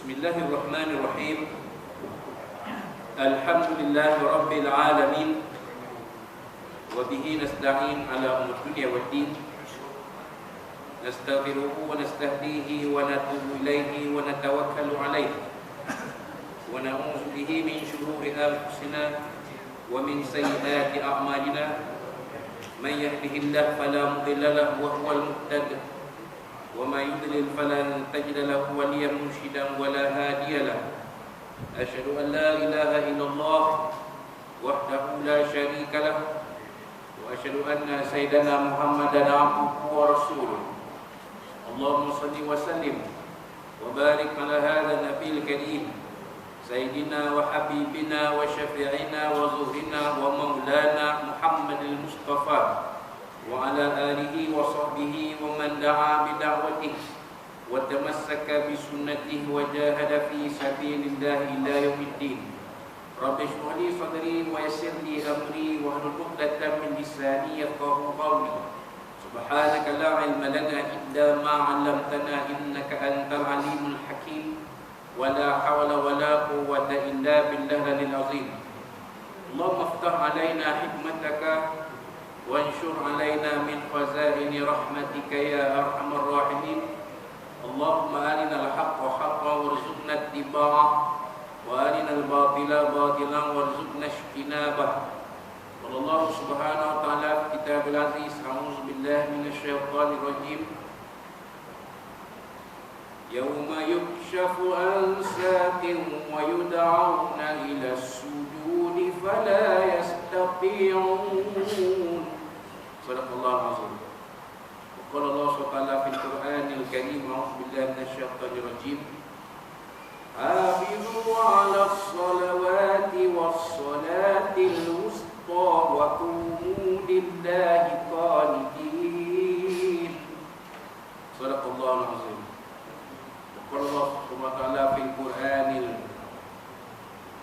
Bismillahirrahmanirrahim. Alhamdulillahi rabbil alamin. Wa bihi nasta'in ala umur dunya waddin. Nastaghfiruhu wa nastahdihi wa natubu ilaihi wa natawakkalu alaihi. Wa na'udzu bihi min shururi anfusina wa min sayyiati a'malina. Man yahdihillahu fala mudilla lahu wa huwal muhtadi. وما يضلل فلن تجد له وليا مرشدا ولا هادي له أشهد أن لا إله إلا الله وحده لا شريك له وأشهد أن سيدنا محمدا عبده ورسوله اللهم صل وسلم وبارك على هذا النبي الكريم سيدنا وحبيبنا وشفيعنا وزهرنا ومولانا محمد المصطفى وعلى آله وصحبه ومن دعا بدعوته وتمسك بسنته وجاهد في سبيل الله إلى يوم الدين. رب اشرح لي صدري ويسر لي أمري واحلل عقدة من لساني يفقهوا قولي. سبحانك لا علم لنا إلا ما علمتنا إنك أنت العليم الحكيم ولا حول ولا قوة إلا بالله العظيم. اللهم افتح علينا حكمتك وانشر علينا من خزائن رحمتك يا أرحم الراحمين. اللهم أرنا الحق حقا وارزقنا اتباعه وأرنا الباطل باطلا وارزقنا اجتنابه. قال الله سبحانه وتعالى في كتاب العزيز أعوذ بالله من الشيطان الرجيم يوم يكشف عن ساق ويدعون إلى السجود فلا يستطيعون. Sadaqallahu azim. Qala Allah Subhanahu fil Qur'anil Karim a'udzu billahi minasyaitonir rajim. Hafizu 'alas salawati was salatil wusta wa qumu lillahi qanitin. Sadaqallahu azim. Qala Allah Subhanahu wa ta'ala fil Qur'anil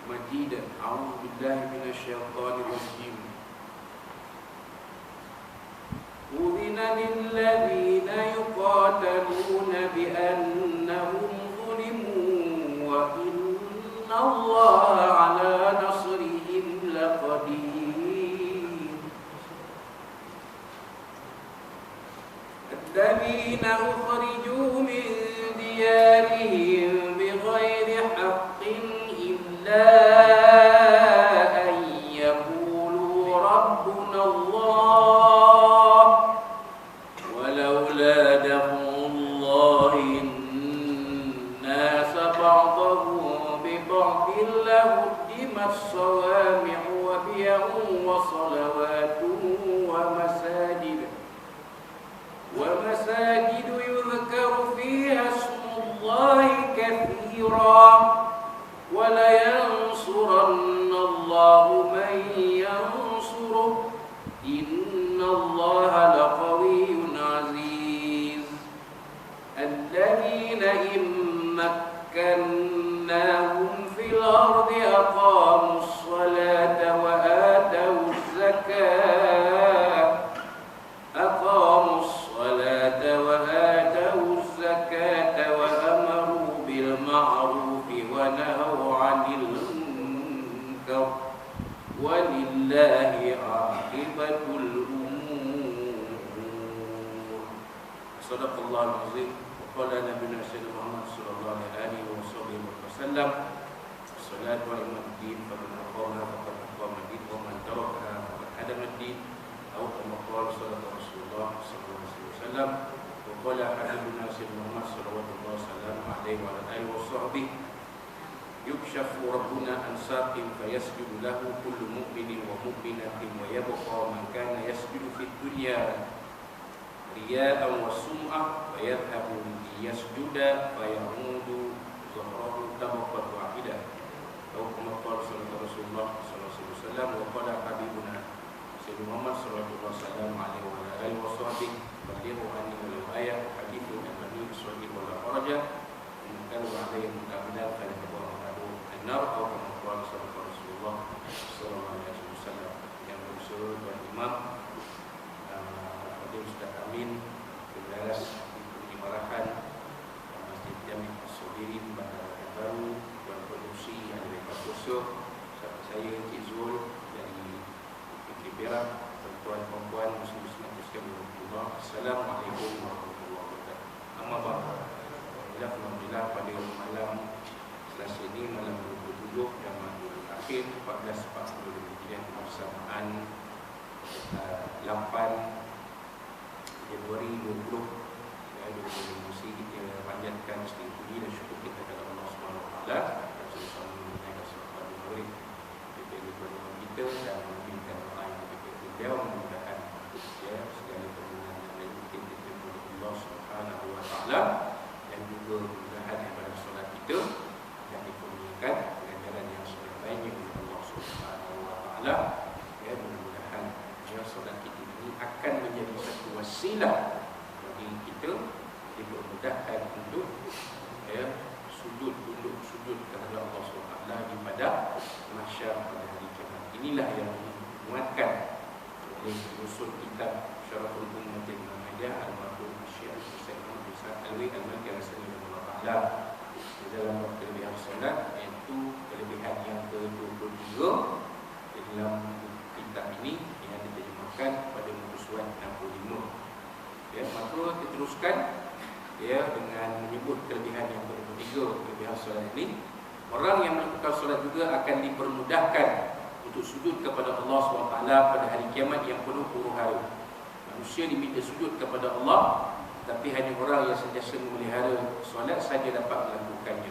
Majid a'udzu billahi minasyaitonir rajim. أذن للذين يقاتلون بأنهم ظلموا وإن الله على نصرهم لقدير. الذين أخرجوا من ديارهم بغير حق إلا أن يقولوا ربنا الله الصوامع وبيع وصلوات ومساجد يذكر فيها اسم الله كثيرا ولينصرن الله من ينصره إن الله لقوي عزيز. الذين إن مكناهم في الأرض أقاموا الصلاة وآتوا الزكاة وأمروا بالمعروف ونهوا عن المنكر ولله عاقبة الأمور. صدق الله العظيم. وقال نبينا سيدنا محمد صلى الله عليه وسلم الصلاة وإمام الدين فمن أقامها فقد أقام الدين ومن تركها فقد هدم الدين أو كما قال صدق رسول الله صلى الله عليه وسلم. وقال حبيبنا سيدنا محمد صلى الله عليه وعلى آله وصحبه يكشف ربنا عن ساق فيسجد له كل مؤمن ومؤمنة ويبقى من كان يسجد في الدنيا رياء وسمعة فيذهب ليسجد فيعود ظهره طبقة واحدة أو كما قال صلى رسول الله صلى الله عليه وسلم. وقال حبيبنا سيدنا محمد صلى الله عليه وعلى آله وصحبه بلغوا عني ولو آية حديث النبي صلى الله عليه وسلم إن كانوا عليه متعمدا فليتبوأ مقعده النار أو كما قال صلى رسول الله صلى الله عليه وسلم. Yang bersur dan imam Fadil Ustaz Amin Kebenaras di Marahan Masjid Jami' As-Sudirin Bandar Taala, dan juga mudah-mudahan ibadah solat kita yang dikurniakan dengan jalan yang sebaik-baiknya oleh Allah Subhanahu wa Taala. Ya, mudah-mudahan ya solat kita ini akan menjadi satu wasilah bagi kita dipermudahkan untuk ya sujud kepada Allah Subhanahu wa Taala di pada mahsyar pada hari kiamat. Inilah yang dimuatkan oleh usul kitab Syarahul Ummatil Muhammadiyah al-Marhum Syekh Husain bin Sa'ad Alwi al-Maliki rahimahullah taala di dalam kelebihan solat, iaitu kelebihan yang ke-23 di dalam kitab ini yang diterjemahkan pada muka surat 65. Ya, maka diteruskan ya dengan menyebut kelebihan yang ke-23 kelebihan solat ini. Orang yang melakukan solat juga akan dipermudahkan untuk sujud kepada Allah SWT pada hari kiamat yang penuh huru-hara. Manusia diminta sujud kepada Allah, tapi hanya orang yang sentiasa memelihara solat saja dapat melakukannya.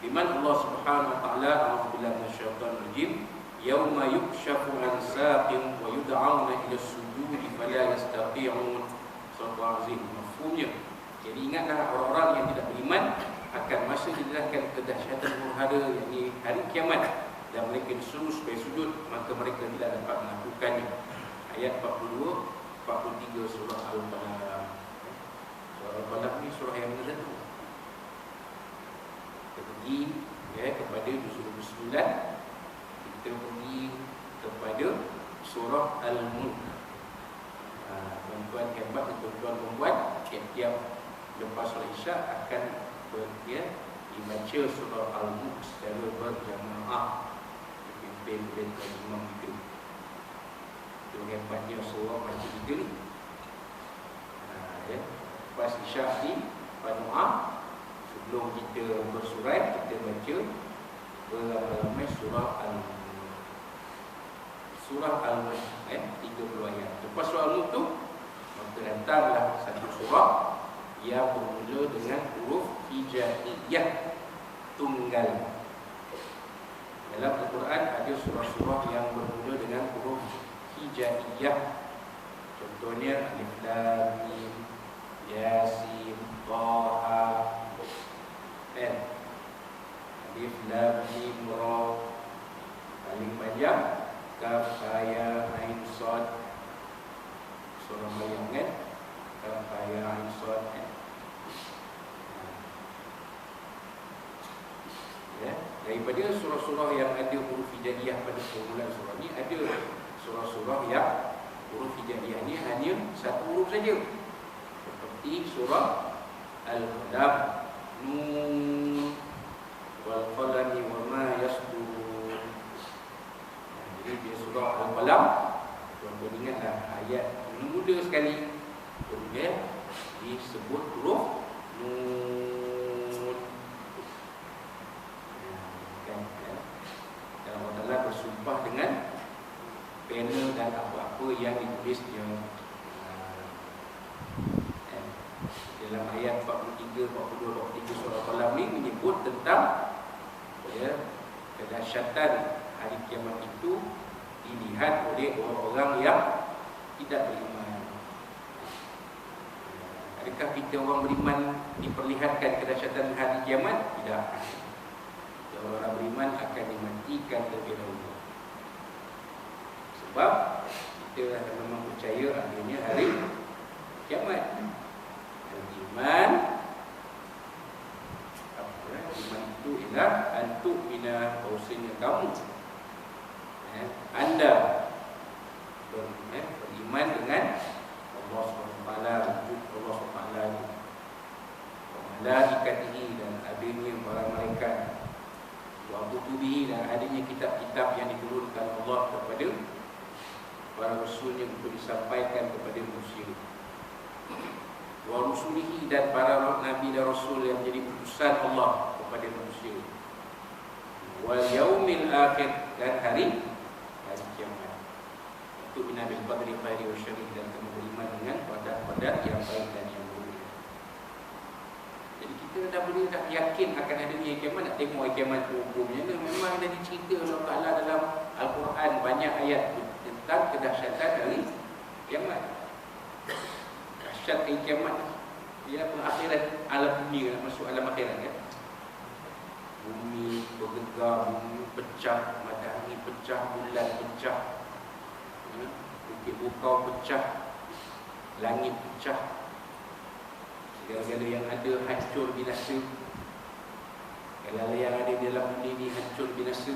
Firman Allah Subhanahu wa taala, a'udzubillahi minasyaitonir rajim, yauma yukshafu an saqin wa yud'auna ila sujudi fala yastati'un. Surah Azim. Mafhumnya, jadi ingatlah orang-orang yang tidak beriman akan masa dijelaskan kedahsyatan huru-hara, yakni hari kiamat, dan mereka disuruh supaya sujud, maka mereka tidak dapat melakukannya. Ayat 42, 43 surah Al-Qalam. Surah Al-Qalam ni surah yang mana tu? Kita pergi ya kepada surah 9, kita pergi kepada surah Al-Mulk. Tuan-tuan hebat, tuan-tuan perempuan, tiap-tiap lepas solat Isyak akan dibaca surah Al-Mulk secara berjamaah. Dipimpin oleh imam kita. Itu hebatnya surah masjid kita ni. Ya. Lepas Isyak ni, lepas doa, sebelum kita bersurat, kita baca beramai surah Al-Mulk. Surah Al-Mulk 30 ayat. Lepas surah Al-Mulk tu, maka datanglah satu surah yang bermula dengan huruf hijaiyah tunggal. Dalam Al-Quran ada surah-surah yang bermula dengan huruf hijaiyah. Contohnya Alif Lam Mim, Yasin, Taha. Alif Lam Mim Ra. Paling panjang Kaf Ya Ain Shad. Surah Maryam kan? Kaf Ya Ain Shad. Ya, daripada surah-surah yang ada huruf hijaiyah pada permulaan surah ni, ada surah-surah yang huruf hijaiyah ni hanya satu huruf saja. Seperti surah Al-Qalam, Nun, wal qalami wa ma yasturun. Jadi dia surah Al-Qalam, tuan-tuan ingatlah ayat muda sekali, kemudian disebut huruf Nun. Allah Ta'ala bersumpah dengan pena dan apa-apa yang ditulisnya. Dalam ayat 43, 42, 43 surah Al-Qalam ni menyebut tentang ya, kedahsyatan hari kiamat itu dilihat oleh orang-orang yang tidak beriman. Adakah kita orang beriman diperlihatkan kedahsyatan hari kiamat? Tidak. Orang beriman akan dimatikan terlebih dahulu. Sebab kita memang percaya adanya hari kiamat. Dan iman iman itu ialah antuk bina bahawasanya kamu anda beriman dengan Allah SWT, wujud Allah SWT, malaikatihi, dan adanya para malaikat, wa kutubihi, dan adanya kitab-kitab yang diturunkan Allah kepada para rasulnya untuk disampaikan kepada manusia, wa rusulihi, dan para nabi dan rasul yang menjadi utusan Allah kepada manusia, wal yaumil akhir, dan hari kiamat. Untuk binabil qadri khairi wa syarri, dan kamu beriman dengan qadar yang baik dan yang buruk. Jadi kita dah boleh dah yakin akan adanya kiamat. Nak tengok kiamat hukumnya memang dah dicerita Allah Ta'ala dalam Al-Quran, banyak ayat tentang kedahsyatan dari kiamat. Dahsyat dari kiamat. Ya, pengakhiran alam bumi kan, masuk alam akhirat kan. Bumi bergegar, bumi pecah, matahari pecah, bulan pecah, bukit bukau pecah, langit pecah, segala-gala yang ada hancur binasa. Segala yang ada di dalam bumi ni hancur binasa.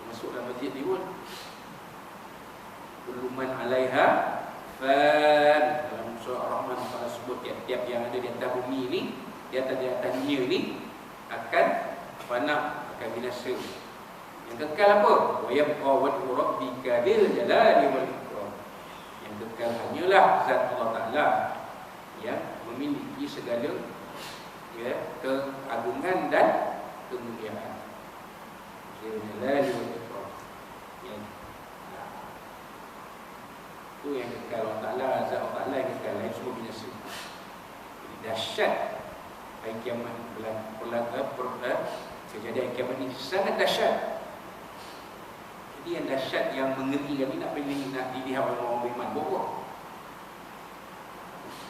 Masuk dalam masjid ni pun kullu man 'alaiha fan. Dalam surah Ar-Rahman Allah sebut tiap-tiap yang ada di atas bumi ni, di atas dunia ni akan fana, akan binasa. Yang kekal apa? Wa yabqa wajhu rabbika dzil jalali wal ikram. Yang kekal hanyalah zat Allah Taala yang memiliki segala keagungan dan kemuliaan. Dzil jalali wal ikram. Itu yang kekal Allah Ta'ala, zat Allah Ta'ala yang kekal, lain semua binasa. Jadi dahsyat hari kiamat, kejadian kiamat ini sangat dahsyat. Jadi yang dahsyat, yang mengerikan ini nak dilihat oleh orang beriman, bohong.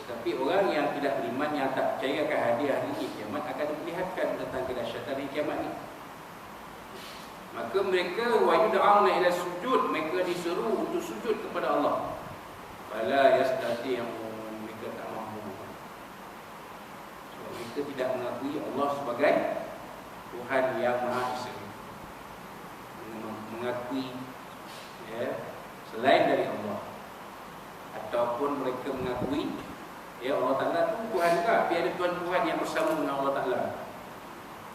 Tetapi orang yang tidak beriman, yang tak percaya akan hadir hari kiamat, akan diperlihatkan tentang kedahsyatan hari kiamat ini. Maka mereka wayud'auna ila sujud, mereka disuruh untuk sujud kepada Allah. Fala yastati'un, mereka tak mampu. Sebab mereka tidak mengakui Allah sebagai Tuhan yang Maha Esa. Mengakui selain dari Allah, ataupun mereka mengakui Allah Ta'ala itu Tuhan juga. Tapi ada Tuhan-Tuhan yang bersama dengan Allah Ta'ala.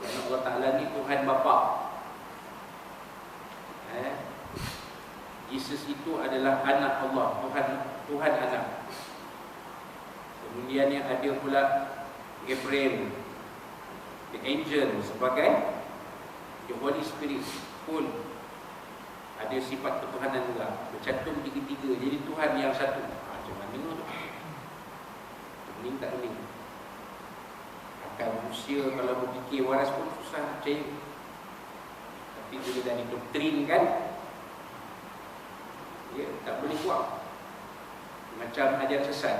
Kerana Allah Ta'ala ni Tuhan Bapa. Yesus itu adalah anak Allah, Tuhan anak. Kemudian yang ada pula Gabriel, the angel, sebagai the Holy Spirit pun ada sifat ketuhanan juga, bercantum tiga-tiga, jadi Tuhan yang satu. Macam mana tu? Ini tak boleh. Akal manusia kalau berfikir waras pun susah nak percaya. Tapi bila dah didoktrinkan, tak boleh buat. Macam ajaran sesat.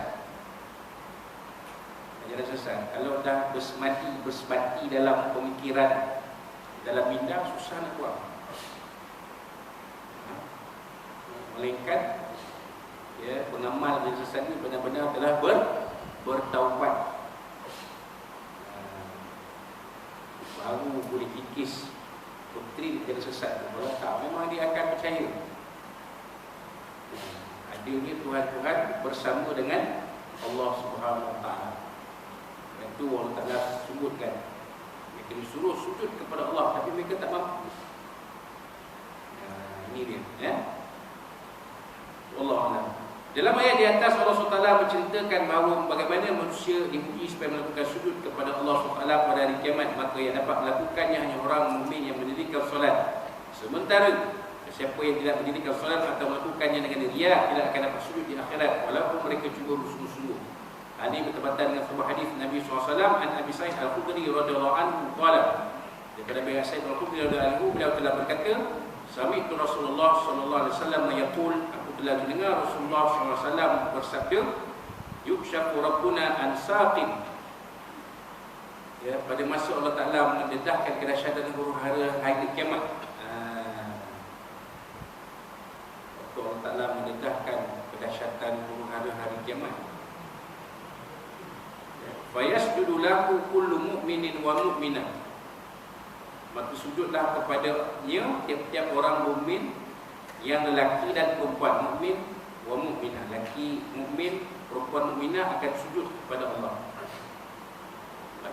Ajaran sesat, kalau dah bersmati dalam pemikiran, dalam minda, susah nak buat. Melainkan pengamal ajaran sesat ni benar-benar telah bertaubat, baru boleh kikis doktrin ajaran sesat. Kalau tak, memang dia akan percaya adanya Tuhan-Tuhan bersama dengan Allah Subhanahu Wa Taala. Itu Allah Taala sebutkan, mereka disuruh sujud kepada Allah, tapi mereka tak mampu. Ini dia, Allah Alam. Dalam ayat di atas, Allah SWT menceritakan bahawa bagaimana manusia dipuji supaya melakukan sujud kepada Allah SWT pada hari kiamat. Maka yang dapat melakukannya hanya orang mukmin yang mendirikan solat. Sementara siapa yang tidak mendirikan solat atau melakukannya dengan riya, tidak akan dapat sujud di akhirat walaupun mereka cuba bersungguh-sungguh. Ini bertepatan dengan sebuah hadis Nabi SAW an Abi Sa'id Al-Khudri radhiyallahu anhu qala, daripada Abi Sa'id Al-Khudri radhiyallahu anhu, beliau telah berkata, sami'tu Rasulullah sallallahu alaihi wasallam yaqul, aku telah mendengar Rasulullah sallallahu alaihi wasallam bersabda, yukshafu rabbuna an saqin. Pada masa Allah Taala mendedahkan kedahsyatan huru-hara hari kiamat. Allah Ta'ala mendedahkan kedahsyatan huru-hara hari kiamat. Fayasjudu lahu kullu mu'minin wa mu'minah. Maka sujudlah kepadanya tiap-tiap orang mukmin, yang lelaki dan perempuan, mukmin wa mu'minah. Lelaki mukmin, perempuan mukminah akan sujud kepada Allah.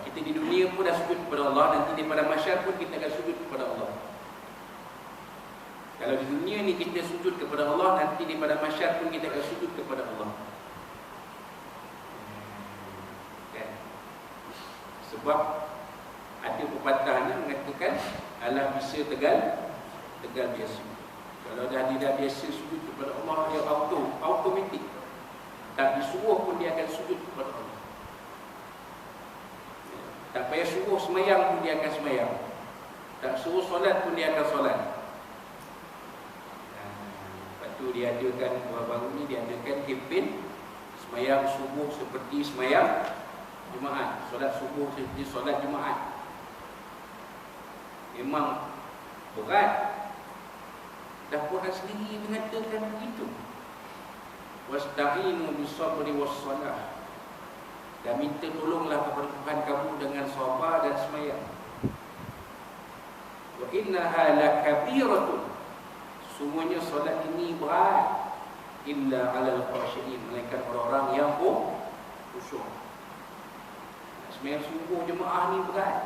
Kita di dunia pun dah sujud kepada Allah, nanti di pada masyarakat pun kita akan sujud kepada Allah. Kalau di dunia ni kita sujud kepada Allah, nanti di pada masyarakat pun kita akan sujud kepada Allah. Sebab ada pepatahnya mengatakan alah bisa tegal biasa. Kalau dia dah biasa sujud kepada Allah, dia automatik. Tak disuruh pun dia akan sujud kepada Allah. Tak payah suruh semayang pun dia akan semayang. Tak suruh solat pun dia akan solat. Lepas tu dia adakan, baru ni dia adakan kempen semayang subuh seperti semayang Jumaat, solat subuh seperti solat Jumaat. Memang berat. Dah Quran sendiri mengatakan begitu. Wasta'inu bis-sabri was-salah. Dan minta tolonglah kepada Tuhan kamu dengan sabar dan sembahyang. Wa innaha lakabiratun. Semuanya solat ini berat. Illa 'alal khashi'in, melainkan orang-orang yang khusyuk. Sembahyang subuh jemaah ni berat.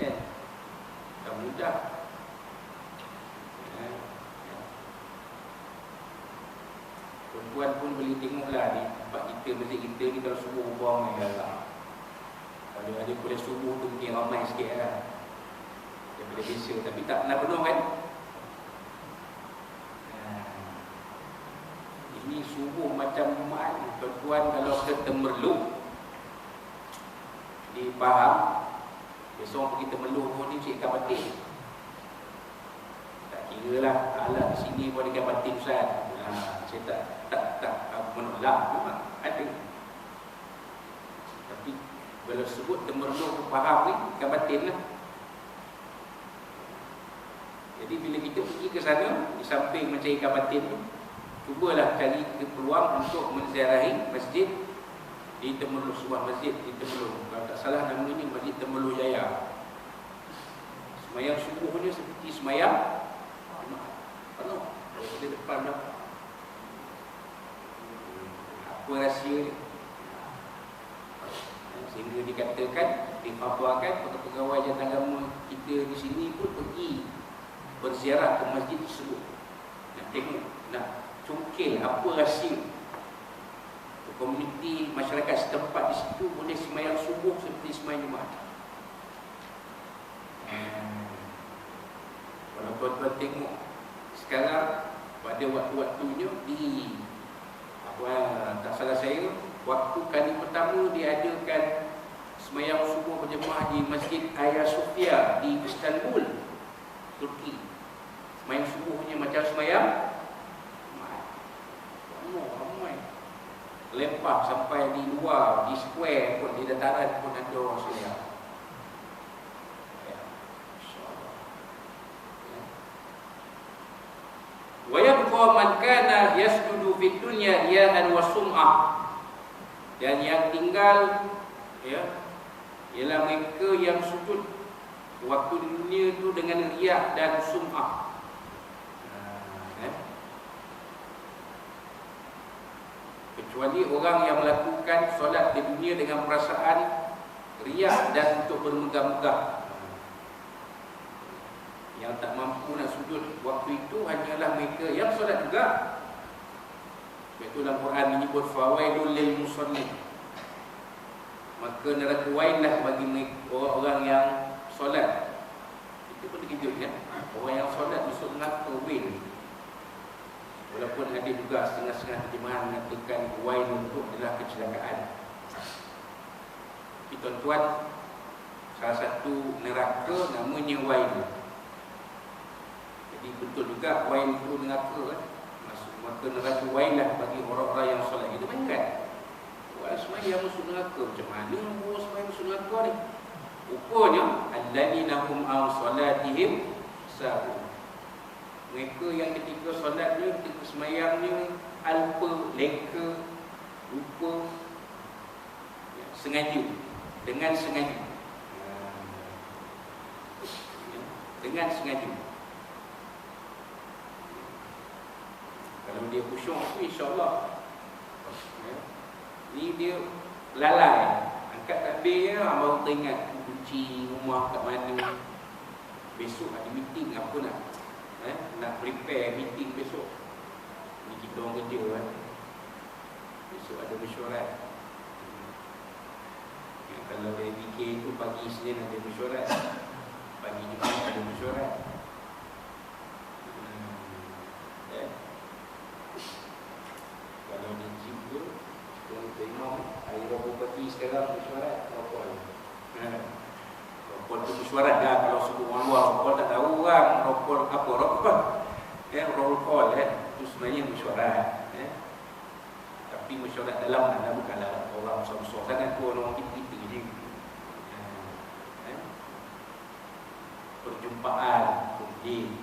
Ya. Tak mudah. Perempuan pun boleh tengoklah ni tempat kita, masjid kita ni kalau subuh buang ya Allah. Kalau ada kuliah subuh tu mungkin ramai sikit lah daripada biasa, tapi tak pernah penuh kan. Ini subuh macam Jumaat. Tuan-tuan kalau ketemerluh dipaham, besok pergi temerluh pun ni cik ikan batin. Tak kira lah, alat di sini pun ikan batin Ustaz. Saya tak menolak, memang ada. Tapi bila sebut temerluh faham ni ikan batin lah. Jadi bila kita pergi ke sana, di samping macam ikan batin tu, cubalah cari peluang untuk menziarahi masjid di Temerloh, sebuah masjid di Temerloh. Kalau tak salah namanya Masjid Temerloh Jaya. Semayang subuhnya seperti semayang Jumaat. Penuh. Kalau di depan dah. Apa rahsia ni? Sehingga dikatakan, difatwakan pegawai jabatan agama kita di sini pun pergi berziarah ke masjid tersebut. Nak tengok, nak cungkil apa rahsia komuniti masyarakat setempat di situ boleh sembahyang subuh seperti sembahyang Jumaat. Kalau tuan-tuan tengok sekarang pada waktu-waktunya di tak salah saya, waktu kali pertama diadakan sembahyang subuh berjemaah di Masjid Hagia Sophia di Istanbul, Turki. Sembahyang subuhnya macam sembahyang ramai. Lempah sampai di luar, di square pun, di dataran pun ada orang sembahyang. Wa yabqa man kana yasjudu fid dunya riya'an wa sum'ah. Dan yang tinggal ialah mereka yang sujud waktu di dunia itu dengan riya dan sum'ah. Kecuali orang yang melakukan solat di dunia dengan perasaan riya dan untuk bermegah-megah. Yang tak mampu nak sujud waktu itu hanyalah mereka yang solat juga. Sebab dalam Quran menyebut fawailul lil musallin. Maka neraka waillah bagi orang-orang yang solat. Itu pun terkejut kan? Orang yang solat masuk neraka wail. Walaupun ada juga setengah-setengah terjemahan mengatakan wail untuk adalah kecelakaan. Tapi tuan-tuan, salah satu neraka namanya wail. Jadi betul juga wail itu neraka kan? Maka neraka wail lah bagi orang-orang yang solat. Itu mainkan orang sembahyang masuk neraka. Macam mana orang sembahyang masuk neraka ni? Rupanya alladzina hum an salatihim sahun. Mereka yang ketika solatnya, ketika sembahyangnya alpa, leka, lupa, sengaja, dengan sengaja, dengan sengaja. Kalau dia khusyuk tu insya-Allah. Ni dia lalai, angkat takbir baru teringat kunci rumah kat mana. Besok ada meeting apa nak prepare meeting besok. Ni kita orang kerja kan. Besok ada mesyuarat. Kalau dari fikir tu pagi Isnin ada mesyuarat, pagi Jumaat ada mesyuarat. Kalau di gym tu tuan tengok hari Rabu pagi sekarang mesyuarat rokok. Rokok tu mesyuarat dah. Kalau sebut orang luar rokok tak tahu orang rokok apa rokok. Roll call itu sebenarnya mesyuarat. Tapi Tapi mesyuarat dalam mana bukanlah orang besar-besar sangat pun, orang kita je. Perjumpaan boleh.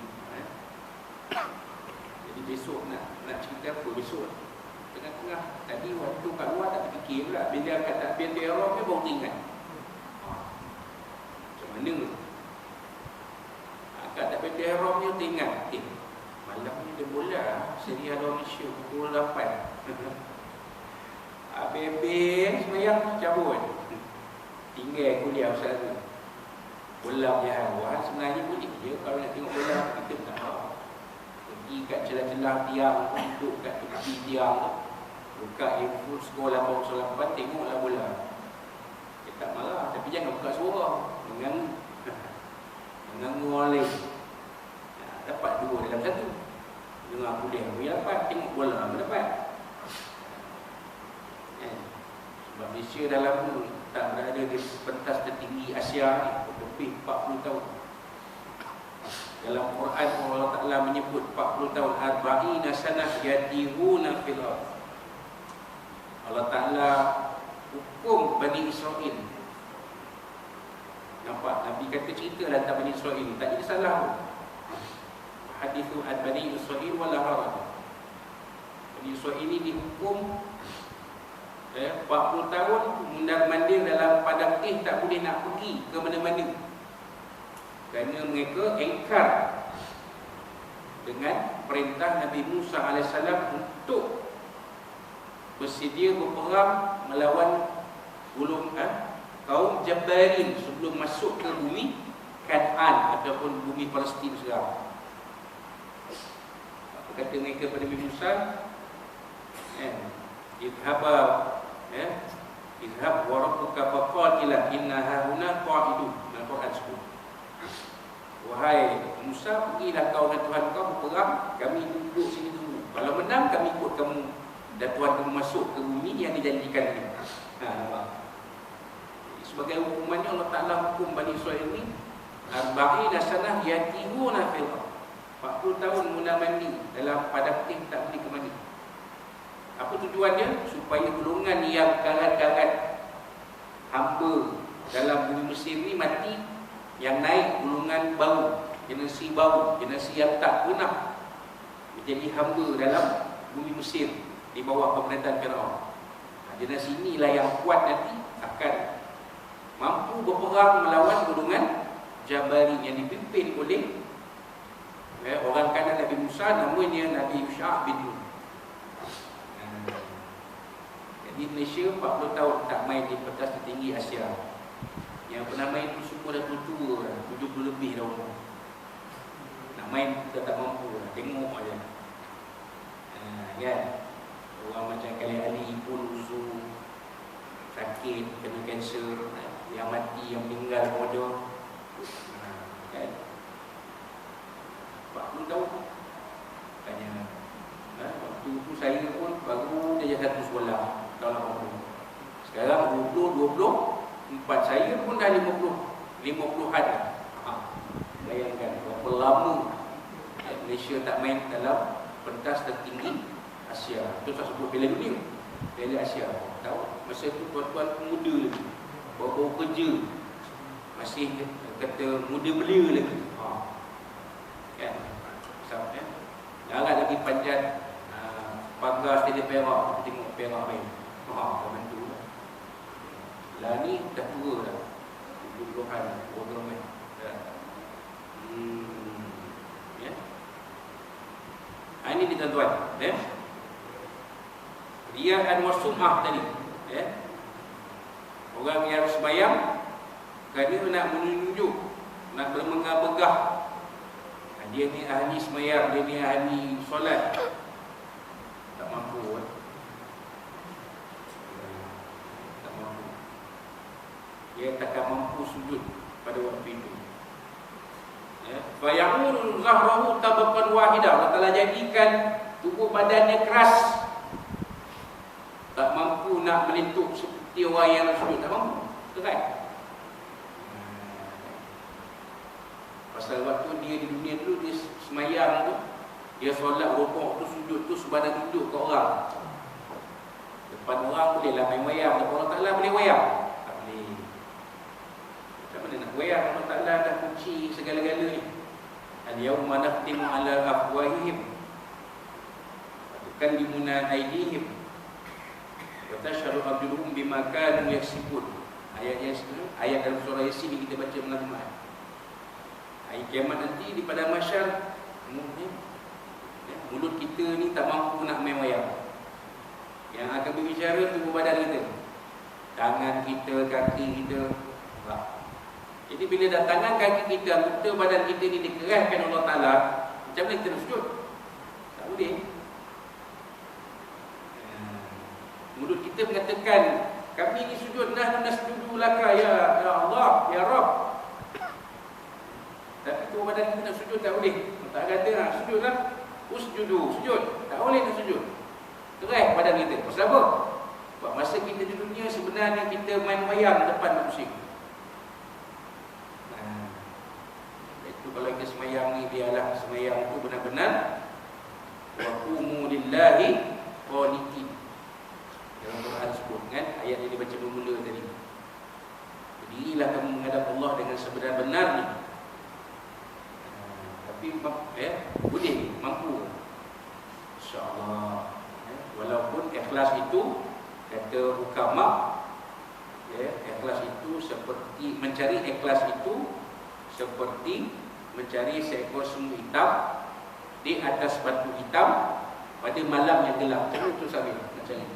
Jadi besok nak cerita apa besok? Tengah-tengah tadi waktu kat luar tak fikir pula. Bila kat takbir ihram ni baru teringat. Macam mana? Kat takbir ihram ni teringat. Malam ni dia bola Seri Halo Malaysia pukul 8. Habis semayang cabut. Tinggal kuliah Ustaz tu. Bola punya hal. Wah, sebenarnya boleh je kalau nak tengok bola kita tak tahu. Pergi kat celah-celah tiang, duduk kat tepi tiang, buka infus sekolah baru solat 8, tengoklah bola. Dia tak marah, tapi jangan buka suara. Mengganggu orang lain. Dapat dua dalam satu. Dengar kuliah pun dapat, tengok bola pun dapat. Sebab Malaysia dalam tu tak berada di pentas tertinggi Asia ni lebih 40 tahun. Dalam Quran Allah Ta'ala menyebut 40 tahun, arba'ina sanah yatihuna fil ardh. Allah Ta'ala hukum Bani Israel. Nampak Nabi kata cerita tentang Bani Israel, tak ada salah pun. Hadithu ad Bani Israel wala haraj. Bani Israel ini dihukum 40 tahun mundar-mandir dalam padang teh, tak boleh nak pergi ke mana-mana kerana mereka engkar dengan perintah Nabi Musa AS untuk bersedia berperang melawan kaum Jabbarin sebelum masuk ke bumi Kan'an ataupun bumi Palestin sekarang. Apa kata mereka pada Nabi Musa? Idhab wa rabbuka faqatila inna hahuna qa'idun. Al-Quran sebut, wahai Musa, pergilah kau dan Tuhan kau berperang, kami duduk sini dulu. Kalau menang kami ikut kamu dan Tuhan kamu masuk ke bumi yang dijanjikan ini. Sebagai hukumannya Allah Ta'ala hukum Bani Israel ini arba'ina sanah yatihuna fil ardh. 40 tahun mundar-mandir dalam padang teh, tak boleh ke mana. Apa tujuannya? Supaya golongan yang karat-karat hamba dalam bumi Mesir ni mati, yang naik golongan bau, generasi bau, generasi yang tak pernah menjadi hamba dalam bumi Mesir di bawah pemerintahan Firaun. Generasi inilah yang kuat nanti akan mampu berperang melawan golongan Jabari yang dipimpin oleh orang kanan Nabi Musa, namanya Nabi Yusha' bin Nun. Di Malaysia 40 tahun tak main di pentas tertinggi Asia. Yang pernah main tu semua dah tua, 70 lebih dah umur. Nak main kita tak mampu lah, tengok aja. Kan? Orang macam Khalid Ali pun usul, sakit, kena kanser, yang mati, yang meninggal pun ada. Kan? 40 tahun tanya. Waktu tu saya pun baru dia satu sekolah. Sekarang 20, 24, saya pun dah 50-an. Bayangkan berapa lama Malaysia tak main dalam pentas tertinggi Asia. Itu saya sebut Piala Dunia, Piala Asia. Tahu masa tu tuan-tuan pemuda lagi, baru kerja, masih kata muda belia lagi. Kan? Sampai jangan lagi panjat pagar Stadium Perak, tengok Perak main. Kawan tu lah ni dah tua dah, 70-an orang main. Ini ni tuan-tuan, Riya'an wa sum'ah tadi, orang yang sembahyang kerana nak menunjuk, nak bermegah-megah, dia ni ahli sembahyang, dia ni ahli solat, tak mampu. Dia takkan mampu sujud pada waktu itu. Fayamul zahrahu tabaqan wahidah. Allah Ta'ala jadikan tubuh badannya keras, tak mampu nak melentuk seperti orang yang sujud, tak mampu. Betul kan? Pasal waktu dia di dunia dulu, dia semayang tu, dia solat rukuk tu, sujud tu sebadan duduk ke orang. Depan orang bolehlah main wayang, depan Allah Ta'ala boleh wayang? Tak boleh. Macam mana nak wayang? Allah Ta'ala dah kunci segala-galanya. Al-yawma nakhtimu ala afwahihim wa tukallimuna aydihim wa tashhadu arjuluhum bima kanu yaksibun. Ayat dalam surah Yasin kita baca malam-malam. Hari kiamat nanti di padang mahsyar, mulut kita ni tak mampu nak main wayang. Yang akan berbicara tubuh badan kita, tangan kita, kaki kita. Jadi bila dah tangan kaki kita, anggota badan kita ni dikeraskan Allah Ta'ala, macam mana kita nak sujud? Tak boleh. Mulut kita mengatakan, kami ni sujud, nahnu nasjudu laka ya Allah, ya Rabb. Tapi tubuh badan kita nak sujud tak boleh. Tak kata sujudlah, usjudu, sujud. Tak boleh nak sujud. Keras badan kita. Pasal apa? Sebab masa kita di dunia sebenarnya kita main wayang depan manusia. Itu kalau kita semayang ni, biarlah semayang itu benar-benar wa qumu lillahi qanitin. Dalam Quran sebut kan, ayat yang dibaca bermula tadi. Berdirilah kamu menghadap Allah dengan sebenar-benarnya. Tapi boleh, mampu, InsyaAllah. Walaupun ikhlas itu, kata hukama, ikhlas itu seperti mencari ikhlas itu seperti mencari seekor semut hitam di atas batu hitam pada malam yang gelap. Itu sambil macam ni.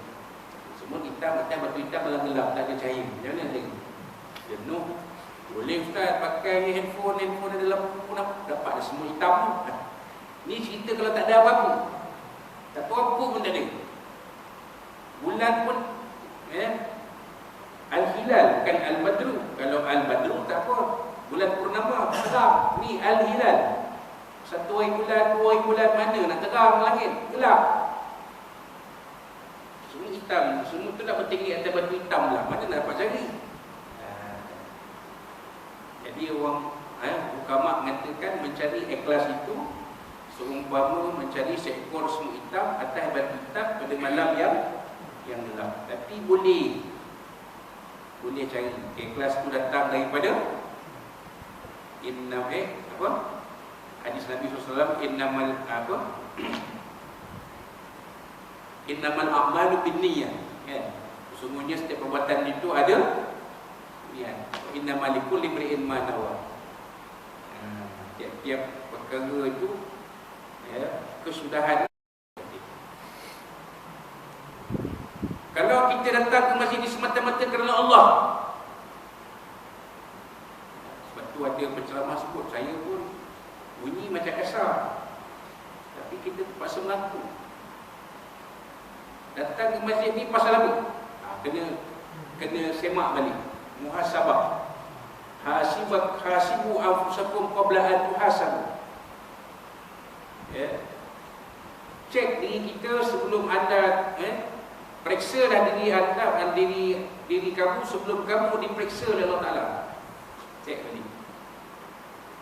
Semut hitam atas batu hitam malam gelap, tak ada cahaya. Macam mana tengok? Jenuh. Boleh Ustaz pakai handphone ada lampu pun dapat ada semut hitam tu. Ni cerita kalau tak ada apa-apa. Tak tahu apa pun tak ada. Bulan pun Al-Hilal bukan Al-Badru. Kalau Al-Badru tak apa, bulan purnama terang. Ni Al-Hilal. Satu hari bulan, dua hari bulan, mana nak terang langit? Gelap. Semut hitam. Semut tu nak bertinggi atas batu hitam lah. Mana nak dapat cari? Jadi orang hukama mengatakan mencari ikhlas itu seumpama mencari seekor semut hitam atas batu hitam pada malam yang gelap. Tapi boleh cari. Ikhlas itu datang daripada hadis Nabi SAW, innamal a'malu binniyah. Sesungguhnya setiap perbuatan itu ada niat. Innamal likulli imri'in ma nawa. Tiap-tiap perkara itu kesudahan. Kalau kita datang ke masjid ini semata-mata kerana Allah, sebab tu ada penceramah sebut, saya pun bunyi macam kasar, tapi kita terpaksa mengaku. Datang ke masjid ni pasal apa? Kena semak balik, muhasabah. Hasibu anfusakum qabla an tuhasabu. Cek diri kita sebelum anda periksa dah diri anda dan diri kamu sebelum kamu diperiksa oleh Allah Ta'ala. Cek balik.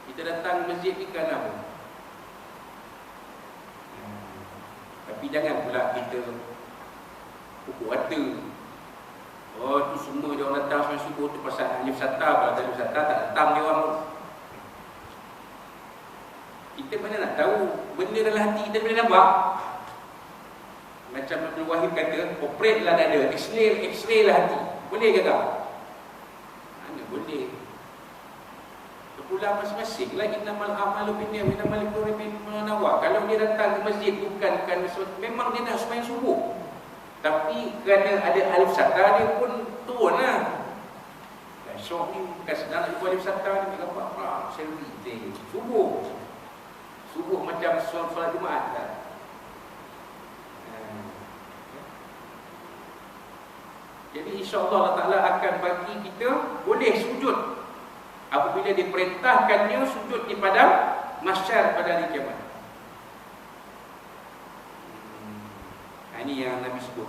Kita datang masjid ni kerana apa? Tapi jangan pula kita pukul hata. Oh, tu semua dia orang datang sampai subuh tu pasal alif sata. Kalau tak alif sata tak datang dia orang. Kita mana nak tahu benda dalam hati kita boleh nampak. Macam Abdul Wahid kata, operate lah dada, X-ray lah hati. Boleh ke tak? Mana boleh. Pula masing-masing lah, innamal a'malu binniyat wa innamal likulli imri'in ma nawa. Kalau dia datang ke masjid bukan memang dia nak sembahyang subuh, tapi kerana ada alif sata dia pun turun lah. Syok ni bukan sedang nak ikut alif sata ni, nampak selfie subuh macam solat Jumaat lah. Jadi insya-Allah Allah Ta'ala akan bagi kita boleh sujud apabila diperintahkannya sujud di padang mahsyar pada hari kiamat. Ini yang Nabi sebut.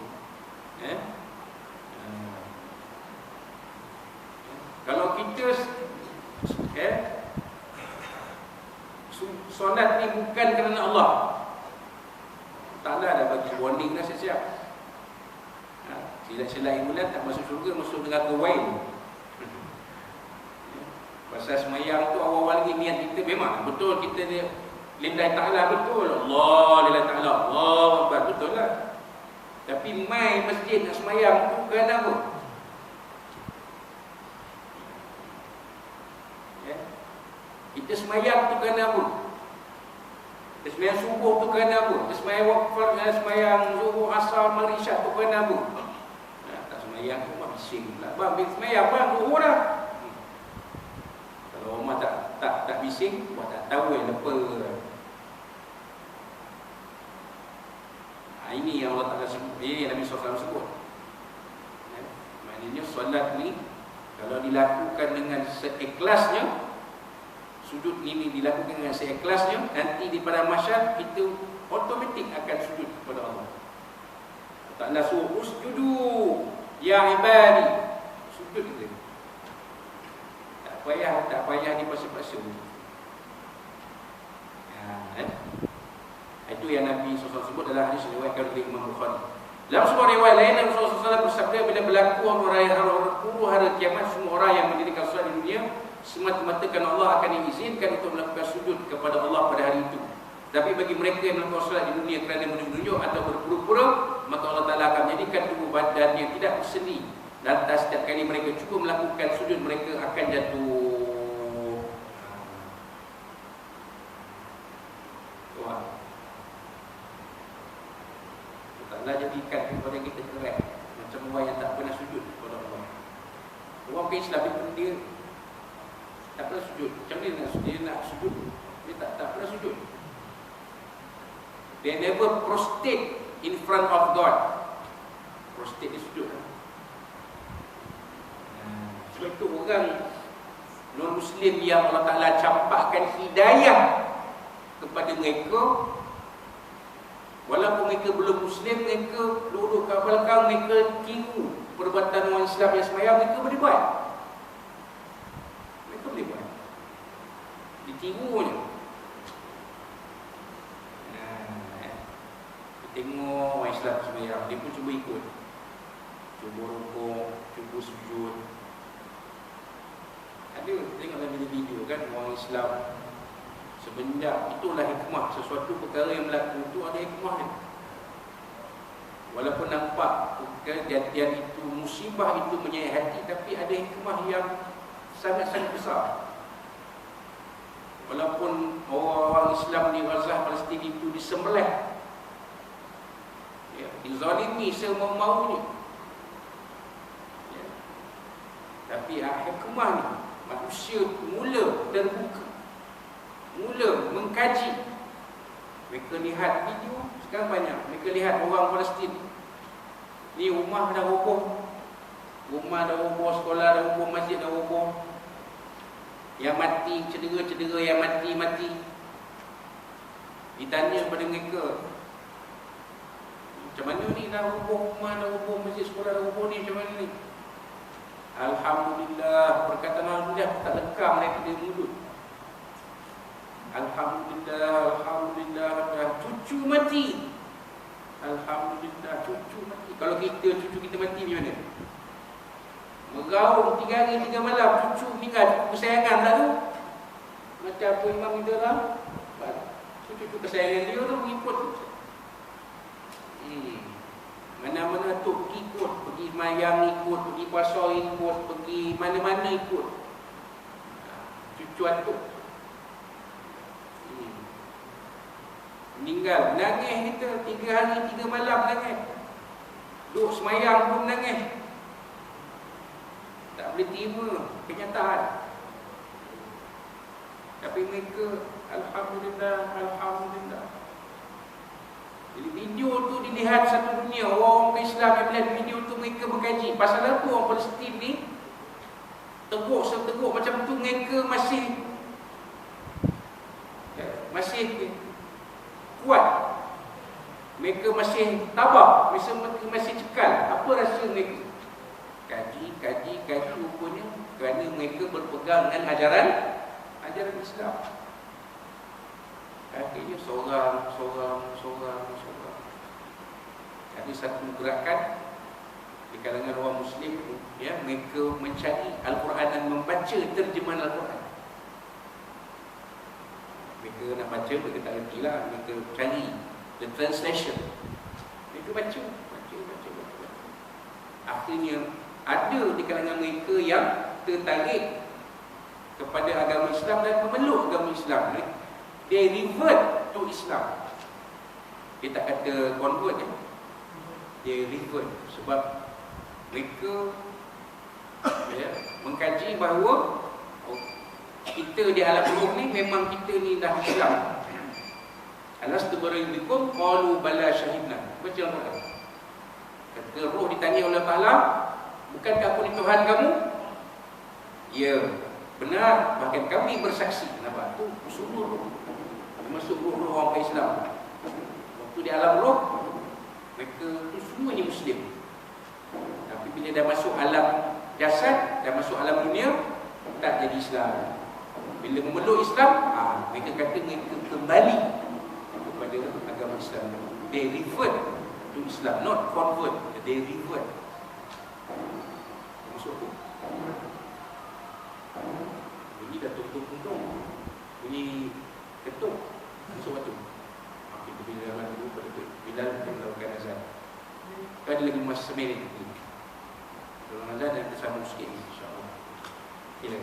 Kalau kita solat ni bukan kerana Allah, Ta'ala dah bagi warning dah siap-siap. Silat-silat bulan tak masuk syurga, masuk neraka wain. Pasal semayang tu awal-awal lagi niat kita memang betul, kita ni lillahi ta'ala, betul. Allah lillahi ta'ala, Allah Akbar, betul lah. Tapi mai masjid nak semayang tu kerana apa? Ya? Kita semayang tu kerana apa? Kita semayang subuh tu kerana apa? Kita semayang wakfar, semayang zuhur, asar, maghrib, isyak tu kerana apa? Ya, tak semayang tu mak bising pula. Bang, semayang bang, zuhur dah. Kalau rumah tak bising, buat tak tahu yang lepas. Ini yang Allah Ta'ala sebut, ini yang Nabi SAW sebut. Ya, maknanya solat ni kalau dilakukan dengan seikhlasnya, sujud ini dilakukan dengan seikhlasnya, nanti di pada masyarakat kita otomatik akan sujud kepada Allah. Allah Ta'ala suruh usjudu ya ibadi, sujud kita. Tak payah dipaksa-paksa. Itu yang Nabi SAW sebut dalam hadis riwayatkan oleh Imam Bukhari. Dalam sebuah riwayat lain, Nabi SAW bersabda, bila berlaku hari kiamat, semua orang yang mendirikan solat di dunia semata-mata kerana Allah akan diizinkan untuk melakukan sujud kepada Allah pada hari itu. Tapi bagi mereka yang melakukan solat di dunia kerana menunjuk atau berpura-pura, maka Allah Ta'ala akan menjadikan tubuh badan yang tidak bersendi. Lantas setiap kali mereka cuba melakukan sujud, mereka akan jatuh. Allah jadikan kepada kita keren macam orang yang tak pernah sujud kepada Allah. Orang ke Islam dia tak pernah sujud. Macam dia nak sujud, dia tak pernah sujud. They never prostrate in front of God. Prostrate dia sujud. Sebab itu orang non-Muslim yang Allah Ta'ala campakkan hidayah kepada mereka, walaupun mereka belum Muslim, mereka duduk kat belakang, mereka tiru perbuatan orang Islam yang semayang, mereka boleh buat. Mereka boleh buat. Ditirunya. Tengok orang Islam semayang, dia pun cuba ikut. Cuba rukuk, cuba sujud. Ada, tengok dalam video kan, orang Islam sebenarnya itulah hikmah. Sesuatu perkara yang berlaku itu ada hikmahnya. Walaupun nampak kejadian itu, musibah itu menyayat hati, tapi ada hikmah yang sangat-sangat besar. Walaupun orang-orang Islam di Gaza, Palestin itu disembelih, ya, dizalimi semau-maunya, ya. Tapi hikmahnya, manusia mula terbuka, mula mengkaji. Mereka lihat video, sekarang banyak. Mereka lihat orang Palestin, ni rumah dah roboh, sekolah dah roboh, masjid dah roboh, yang mati, cedera-cedera yang mati. Ditanya pada mereka, macam mana ni, dah roboh rumah, dah roboh masjid, sekolah dah roboh ni, macam mana ni? Alhamdulillah, perkataan Alhamdulillah tak lekang mereka di mulut. Alhamdulillah, cucu mati. Alhamdulillah, cucu mati. Kalau cucu kita mati macam mana? Meraung 3 hari 3 malam, cucu meninggal, cucu kesayangan tak tu? Macam apa Imam minta lah, cucu kesayangan dia tu ikut. Mana-mana tu ikut, pergi mayang ikut, pergi puasa ikut, pergi mana-mana ikut. Cucu atuk meninggal, nangis kita 3 hari 3 malam nangis. Duk semayang pun nangis. Tak boleh terima kenyataan. Tapi mereka Alhamdulillah. Jadi video tu dilihat satu dunia. Orang Islam yang melihat video tu, mereka berkaji pasal apa orang Palestin ni teruk macam tu. Mereka masih kuat, mereka masih tabah, mereka masih cekal. Apa rasa mereka? Kaji rupanya kerana mereka berpegang dengan ajaran Islam. Akhirnya seorang. Ada satu gerakan di kalangan orang Muslim, ya, mereka mencari Al-Quran dan membaca terjemahan Al-Quran. Mereka nak baca, mereka tak reti lah, mereka cari the translation. Mereka baca. Akhirnya ada di kalangan mereka yang tertarik kepada agama Islam dan memeluk agama Islam. They revert to Islam. Dia tak kata convert, dia revert. Sebab mereka, ya, mengkaji bahawa kita di alam roh ni memang kita ni dah Islam. Alastu birabbika qalu bala syahidna. Baca Al-Quran. Kata roh ditanya oleh Allah Ta'ala, bukankah aku ni Tuhan kamu? Ya, benar. Bahkan kami bersaksi. Nampak tu usul roh, termasuk roh-roh orang Islam. Waktu di alam roh, mereka tu semuanya Muslim. Tapi bila dah masuk alam jasad, dah masuk alam dunia, tak jadi Islam. Bila memeluk Islam, mereka kata mereka kembali kepada agama Islam. They revert to Islam, not convert. They revert. Masuk tu. Bunyi dah tutup-tutup. Bunyi ketuk. Masuk waktu. Kita bila dalam dulu pada tu. Bila kita melakukan azan. Ada lagi masa seminit. Dalam azan dan bersama sikit, insyaAllah. Sila.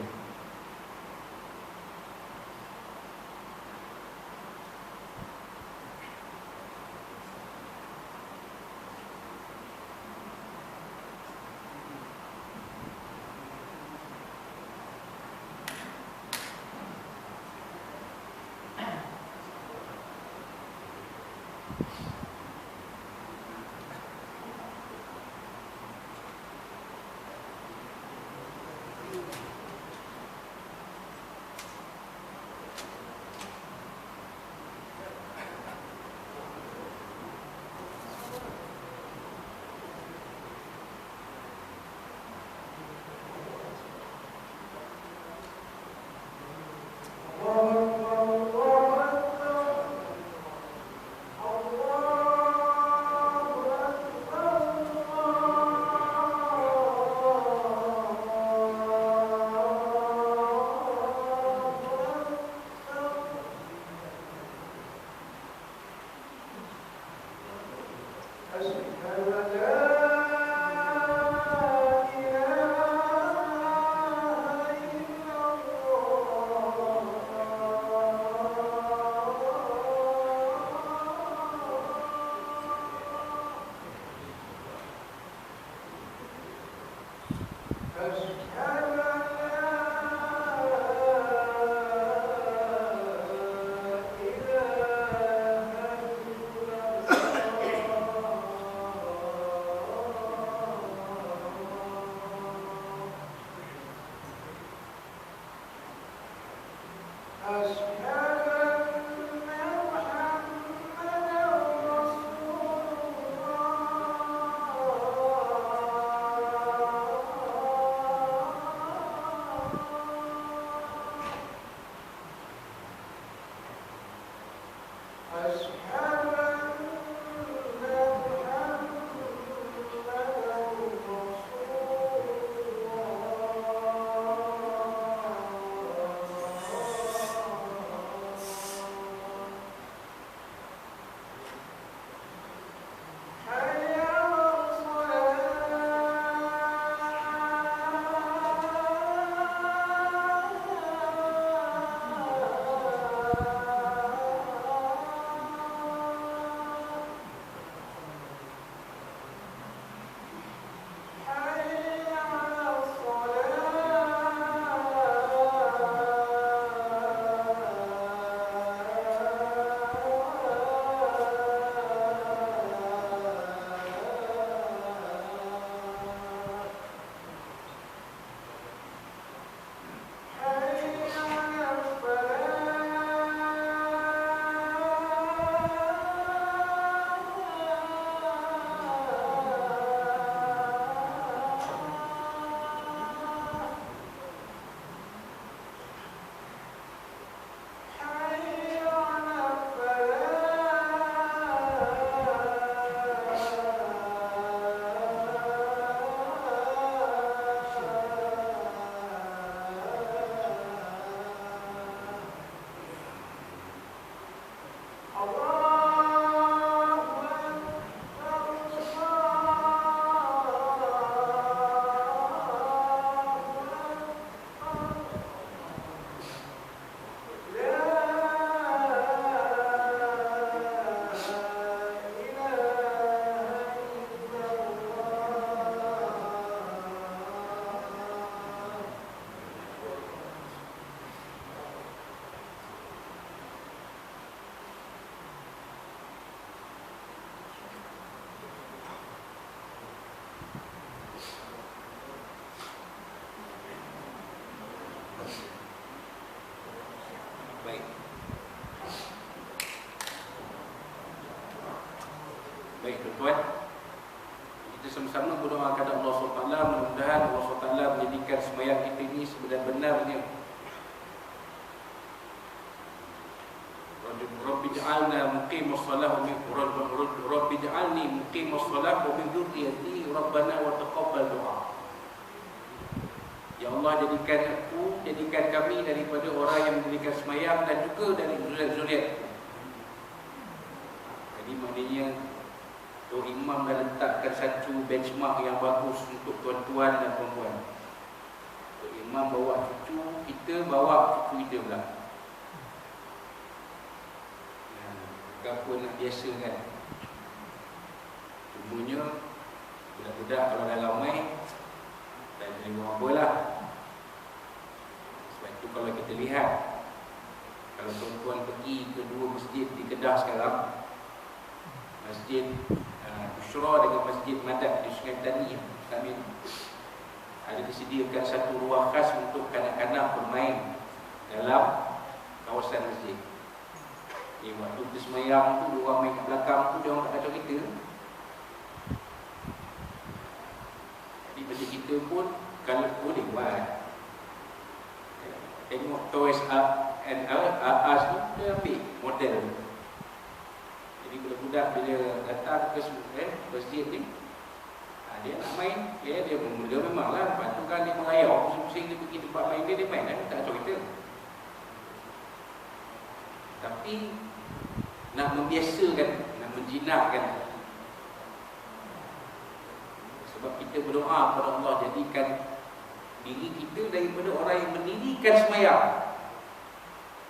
sebenarnya. Rabbi ja'alna muqimus salah wa min Rabbi ja'alni muqimus salah wa min dzurriyyati rabbana wa taqabbal du'a. Ya Allah, jadikan kami daripada orang yang mendirikan sembahyang dan juga dari zuriat-zuriat. Jadi maknanya Tok Imam dah letakkan satu benchmark yang bagus untuk tuan-tuan dan puan-puan. Tok Imam bawa cucu, kita bawa cucu kita pula. Apa nak biasa kan. Cumanya budak-budak kalau dah ramai tak boleh buat apa lah. Sebab itu kalau kita lihat, kalau tuan-tuan pergi ke dua masjid di Kedah sekarang, Masjid Bushra dengan Masjid Madad di Sungai Petani, kami ada disediakan satu ruang khas untuk kanak-kanak bermain dalam kawasan masjid. Waktu kita semayang tu, dia orang main kat belakang tu, dia orang tak kacau kita. Jadi macam kita pun kalau boleh buat, tengok Toys R Us tu, dia ambil model. Jadi budak-budak bila datang ke masjid ni, dia nak main, dia mula memanglah. Lepas tu kan dia merayau, pusing-pusing dia pergi tempat main dia main lah, tak kacau kita. Tapi nak membiasakan, nak menjinakkan. Sebab kita berdoa kepada Allah, jadikan diri kita daripada orang yang mendirikan sembahyang.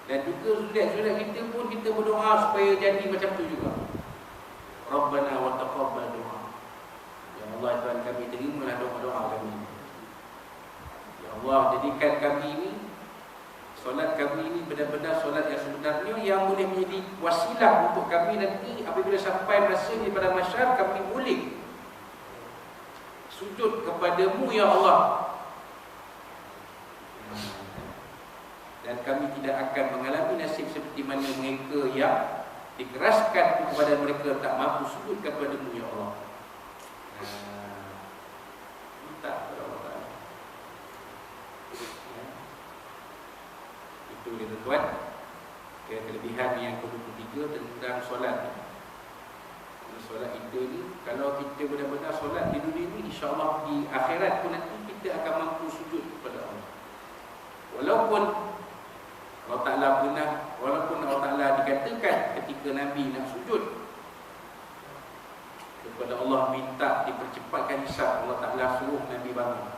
Dan juga zuriat-zuriat kita pun kita berdoa supaya jadi macam tu juga. Rabbana wa taqabbal du'a. Ya Allah, Tuhan kami, terimalah doa-doa kami. Ya Allah, jadikan kami ini, solat kami ini benar-benar solat yang sebenarnya, yang boleh menjadi wasilah untuk kami nanti apabila sampai masanya pada masyarakat, kami boleh sujud kepadamu ya Allah. Dan kami tidak akan mengalami nasib seperti mana mereka yang dikeraskan kepada mereka tak mampu sujud kepadamu ya Allah. Minta kepada Allah. Itu dia tuan-tuan, kelebihan yang ke-23 tentang solat. Solat kita ni, kalau kita benar-benar solat di dunia ni, insya-Allah di akhirat pun nanti kita akan mampu sujud kepada Allah. Walaupun Allah Ta'ala dikatakan ketika Nabi nak sujud kepada Allah, minta dipercepatkan hisab, Allah Ta'ala suruh Nabi bangun.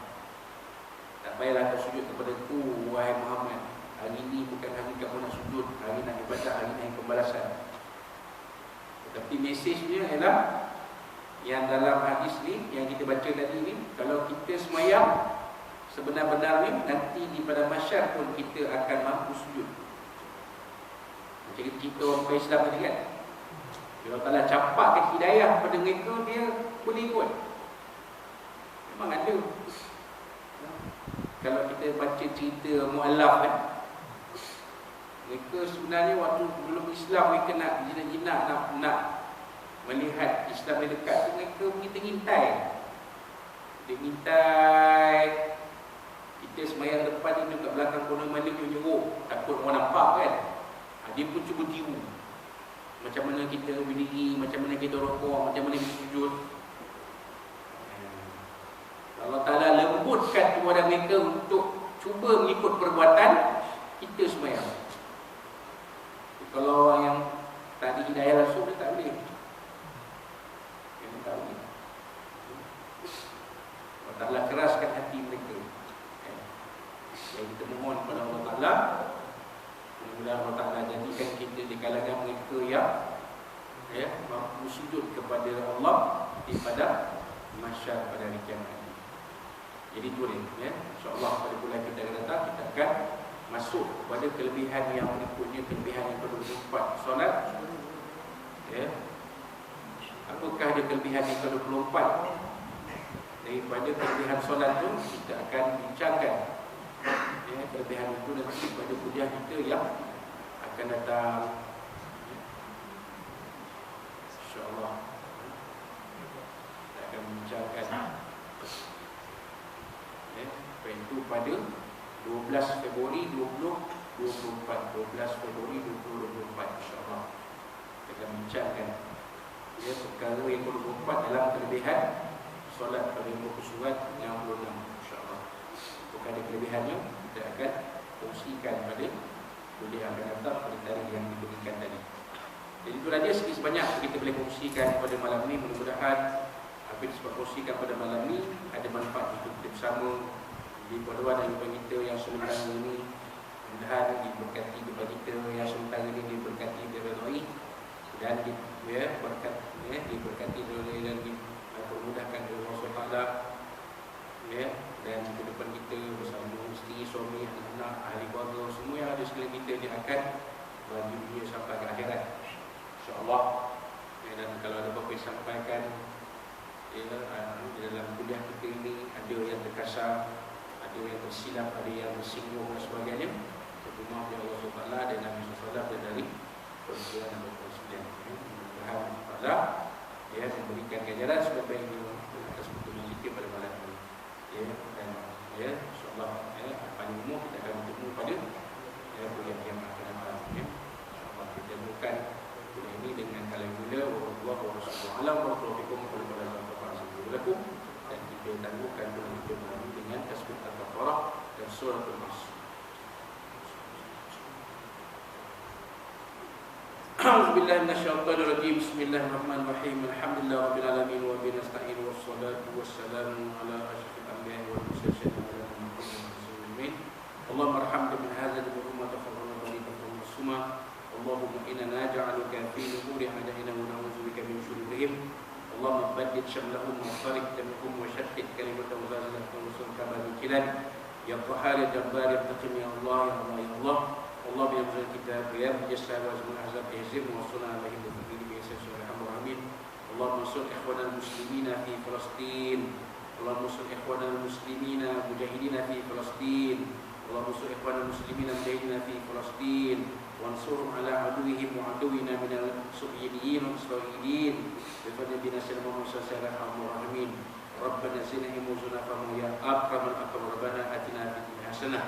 Tak payahlah kau sujud kepada ku, wahai Muhammad. Hari ini bukan hari kamu nak sujud, hari nak ibadah, hari nak pembalasan. Tetapi mesejnya ialah yang dalam hadis ni yang kita baca tadi ni, kalau kita semayang sebenar-benarnya, nanti di pada masyarakat pun kita akan mampu sujud. Macam kita orang Islam tadi kan, kalau Allah campakkan hidayah pada mereka, dia boleh ikut. Memang ada. Kalau kita baca cerita mu'allaf kan, mereka sebenarnya waktu belum Islam, mereka nak jinak-jinak nak melihat Islam yang dekat tu, mereka pergi ngintai. Dia ngintai. Kita semayang depan ni, dekat belakang konon mana dia nyeruk, takut orang nampak kan. Dia pun cuba tiru macam mana kita berdiri, macam mana kita rokok, macam mana kita sujud. Allah Ta'ala lembutkan kepada mereka untuk cuba mengikut perbuatan kita semayang. Kalau orang yang tak ada hidayah langsung, dia tak boleh. Dia tak boleh. Allah Ta'ala keraskan hati mereka. Jadi kita mohon kepada Allah Ta'ala, mudah-mudahan Allah Ta'ala jadikan kita di kalangan mereka yang mampu sujud kepada Allah di pada masyarakat pada hari kiamat. Jadi tu dia, InsyaAllah pada bulan kita akan datang, kita akan masuk kepada kelebihan yang berikutnya, kelebihan yang ke-24 solat. Apakah dia kelebihan yang ke-24? Daripada kelebihan solat tu, kita akan bincangkan kelebihan itu nanti pada kuliah kita yang akan datang, InsyaAllah. Kita akan bincangkan itu pada 12 Februari 2024. 12 Februari 2024 insya-Allah. Kita akan bincangkan ya perkara yang 24 dalam kelebihan solat pada muka surat yang 26 insya-Allah. Bukan ada kelebihannya, kita akan kongsikan pada kuliah yang akan datang pada tarikh yang diberikan tadi. Jadi itu saja sedikit sebanyak kita boleh kongsikan pada malam ini. Mudah-mudahan apa yang disebut kongsikan pada malam ini ada manfaat untuk kita bersama di perluan dan kepada kita yang sementara ini. Mudah-mudahan diberkati kepada kita yang sementara ini, diberkati diridai dan diberkati oleh dan dipermudahkan oleh Allah SWT ya, dan ke depan kita bersama isteri, suami, anak, ahli keluarga, semua yang ada sekeliling kita ni akan bagi dunia sampai ke akhirat insya-Allah ya. Dan kalau ada apa-apa yang sampaikan ya, di dalam kuliah kita ini ada yang terkasar, ada yang tersilap, ada yang bersinggung dan sebagainya, maaf ya Allah SWT dan Nabi SAW dan dari perbuatan dan perbuatan mudah-mudahan Allah ya memberikan ganjaran sebaik-baiknya atas pertemuan kita pada malam ini ya. Dan ya insya-Allah ya, paling umum kita akan bertemu pada ya kuliah yang akan datang ya. Insya-Allah kita bukan kuliah ini dengan kalamullah wa Rasulullah alam wa taufiqum lakum, dan kita tangguhkan kuliah kita malam dengan tasbih al-Baqarah dan surah Al-Nas. A'udzubillahi minasyaitonir rajim. Bismillahirrahmanirrahim. Alhamdulillah rabbil alamin wa bihi nasta'in wassalatu wassalamu ala asyrafil anbiya'i wal mursalin ala Muhammadin. Allahumma arhamna min hadzal umma tafarrana wa litakun suma. Allahumma inna naj'aluka fi nururi a'daina wa na'udzubika min shururihim. Allahumma baddil syamlahum wa farik jam'ahum wa shattit kalimatahum wa zalzalhum wa sulka babikilan. Ya Qahhar ya Jabbar ya Hakim ya Allah ya Allah ya Allah. Allah bihamdil kitab ya jasa wa azmul azab ihzim wa sunna alaihi wa sallam bi sallallahu amin. Allahumma sul ikhwanal muslimina fi Palestin. Allahumma sul ikhwanal muslimina mujahidina fi Palestin. Allahumma sul ikhwanal muslimina mujahidina fi Palestin. Wansurhum ala aduwwihim wa aduwwina minal su'idin wa israilin. Bi fadli binasir Muhammad sallallahu alaihi wasallam. Rabbana zidna himuzuna famu ya akramal akram. Rabbana atina fid dunya hasanah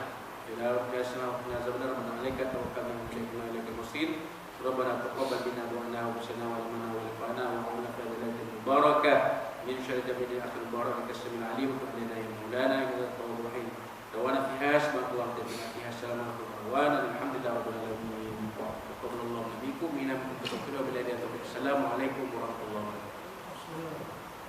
ila rabbina wa qina azabannar. Alaika tawakkalna wa ilaika al-masir. Rabbana taqabbal minna du'ana wa salna wa amana wa lafana wa qulna fi lailatin mubarakah min syarri jamil akhir barakah kasamil alim wa qulna ya maulana ya tawwab rahim. Dawana fiha asma'ullah ta'ala fiha salamun wa alhamdulillah rabbil alamin. Taqabbalallahu minkum minna wa taqabbalu billahi. Assalamu alaikum warahmatullahi wabarakatuh.